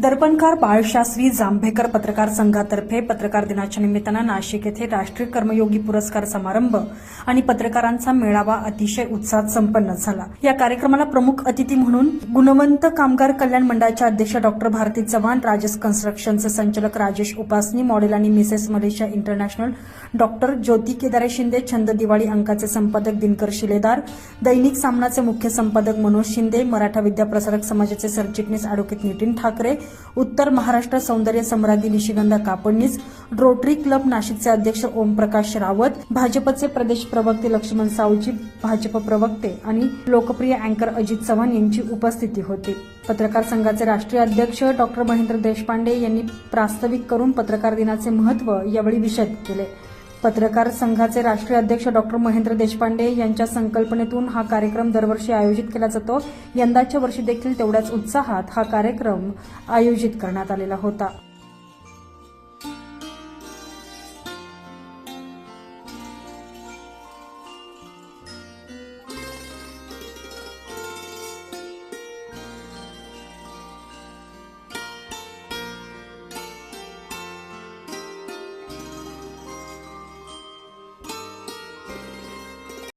दर्पणकार बाळशास्त्री जांभेकर पत्रकार संघातर्फे पत्रकार दिनाच्या निमित्तानं नाशिक येथे राष्ट्रीय कर्मयोगी पुरस्कार समारंभ आणि पत्रकारांचा मेळावा अतिशय उत्साहात संपन्न झाला। या कार्यक्रमाला प्रमुख अतिथी म्हणून गुणवंत कामगार कल्याण मंडळाच्या अध्यक्ष डॉक्टर भारती चव्हाण, राजस कन्स्ट्रक्शनचे संचालक राजेश उपासनी, मॉडेल आणि मिसेस मलेशिया इंटरनॅशनल डॉक्टर ज्योती केदारे शिंदे, छंद दिवाळी अंकाचे संपादक दिनकर शिलेदार, दैनिक सामनाचे मुख्य संपादक मनोज शिंदे, मराठा विद्याप्रसारक समाजाचे सरचिटणीस अॅडव्होकेट नितीन ठाकरे, उत्तर महाराष्ट्र सौंदर्य सम्राज्ञी निशिगंधा कापडनीस, रोटरी क्लब नाशिकचे अध्यक्ष ओमप्रकाश रावत, भाजपचे प्रदेश प्रवक्ते लक्ष्मण सावजी, भाजप प्रवक्ते आणि लोकप्रिय अँकर अजित चव्हाण यांची उपस्थिती होती। पत्रकार संघाचे राष्ट्रीय अध्यक्ष डॉक्टर महेंद्र देशपांडे यांनी प्रास्ताविक करून पत्रकार दिनाचे महत्त्व यावेळी विशद केले। पत्रकार संघाचे राष्ट्रीय अध्यक्ष डॉक्टर महेंद्र देशपांडे यांच्या संकल्पनेतून हा कार्यक्रम दरवर्षी आयोजित केला जातो। यंदाच्या वर्षी देखील तेवढ्याच उत्साहात हा कार्यक्रम आयोजित करण्यात आलेला होता।